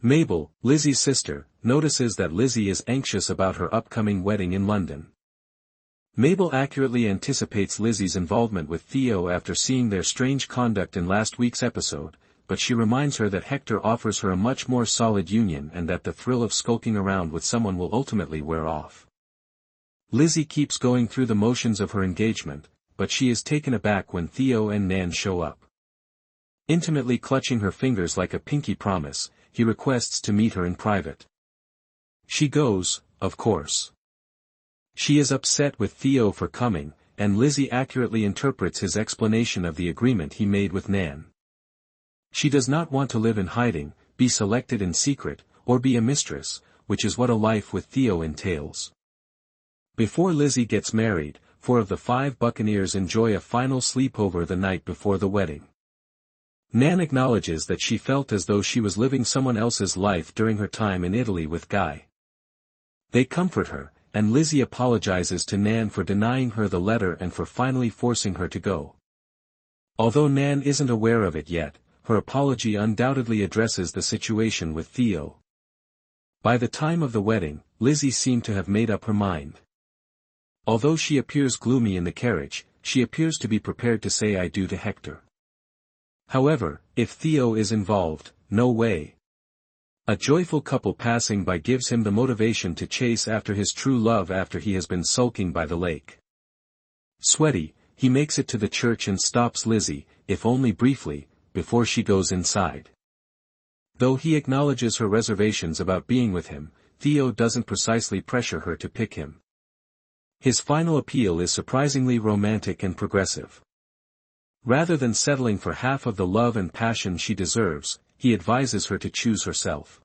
Mabel, Lizzy's sister, notices that Lizzy is anxious about her upcoming wedding in London. Mabel accurately anticipates Lizzy's involvement with Theo after seeing their strange conduct in last week's episode, but she reminds her that Hector offers her a much more solid union and that the thrill of skulking around with someone will ultimately wear off. Lizzy keeps going through the motions of her engagement, but she is taken aback when Theo and Nan show up. Intimately clutching her fingers like a pinky promise, he requests to meet her in private. She goes, of course. She is upset with Theo for coming, and Lizzy accurately interprets his explanation of the agreement he made with Nan. She does not want to live in hiding, be selected in secret, or be a mistress, which is what a life with Theo entails. Before Lizzy gets married, 4 of the 5 Buccaneers enjoy a final sleepover the night before the wedding. Nan acknowledges that she felt as though she was living someone else's life during her time in Italy with Guy. They comfort her, and Lizzy apologizes to Nan for denying her the letter and for finally forcing her to go. Although Nan isn't aware of it yet, her apology undoubtedly addresses the situation with Theo. By the time of the wedding, Lizzy seemed to have made up her mind. Although she appears gloomy in the carriage, she appears to be prepared to say I do to Hector. However, if Theo is involved, no way. A joyful couple passing by gives him the motivation to chase after his true love after he has been sulking by the lake. Sweaty, he makes it to the church and stops Lizzy, if only briefly, before she goes inside. Though he acknowledges her reservations about being with him, Theo doesn't precisely pressure her to pick him. His final appeal is surprisingly romantic and progressive. Rather than settling for half of the love and passion she deserves, he advises her to choose herself.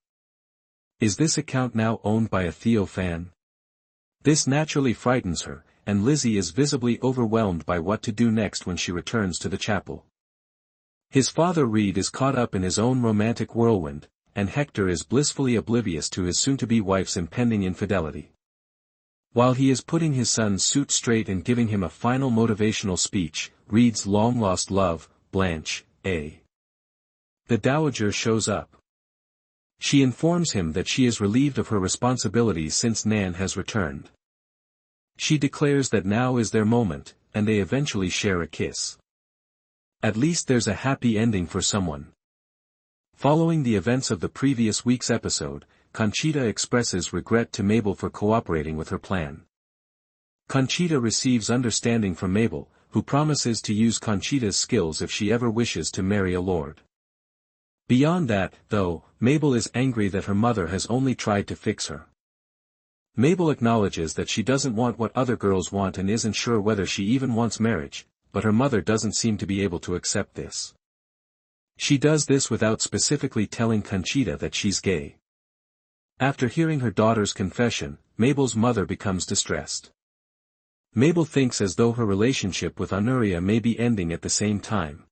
Is this account now owned by a Theo fan? This naturally frightens her, and Lizzy is visibly overwhelmed by what to do next when she returns to the chapel. His father Reed is caught up in his own romantic whirlwind, and Hector is blissfully oblivious to his soon-to-be wife's impending infidelity. While he is putting his son's suit straight and giving him a final motivational speech, Reed's long-lost love, Blanche, A. The Dowager shows up. She informs him that she is relieved of her responsibilities since Nan has returned. She declares that now is their moment, and they eventually share a kiss. At least there's a happy ending for someone. Following the events of the previous week's episode, Conchita expresses regret to Mabel for cooperating with her plan. Conchita receives understanding from Mabel, who promises to use Conchita's skills if she ever wishes to marry a lord. Beyond that, though, Mabel is angry that her mother has only tried to fix her. Mabel acknowledges that she doesn't want what other girls want and isn't sure whether she even wants marriage, but her mother doesn't seem to be able to accept this. She does this without specifically telling Conchita that she's gay. After hearing her daughter's confession, Mabel's mother becomes distressed. Mabel thinks as though her relationship with Honoria may be ending at the same time.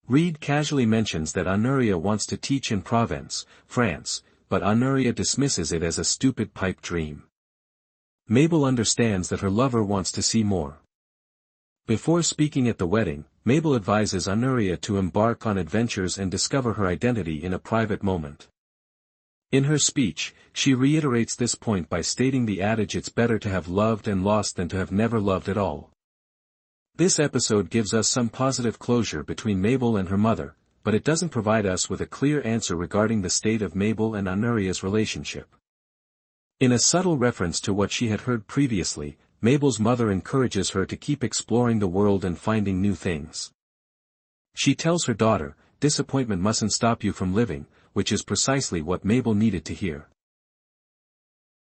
Reed casually mentions that Honoria wants to teach in Provence, France, but Honoria dismisses it as a stupid pipe dream. Mabel understands that her lover wants to see more. Before speaking at the wedding, Mabel advises Honoria to embark on adventures and discover her identity in a private moment. In her speech, she reiterates this point by stating the adage it's better to have loved and lost than to have never loved at all. This episode gives us some positive closure between Mabel and her mother, but it doesn't provide us with a clear answer regarding the state of Mabel and Honoria's relationship. In a subtle reference to what she had heard previously, Mabel's mother encourages her to keep exploring the world and finding new things. She tells her daughter, disappointment mustn't stop you from living, which is precisely what Mabel needed to hear.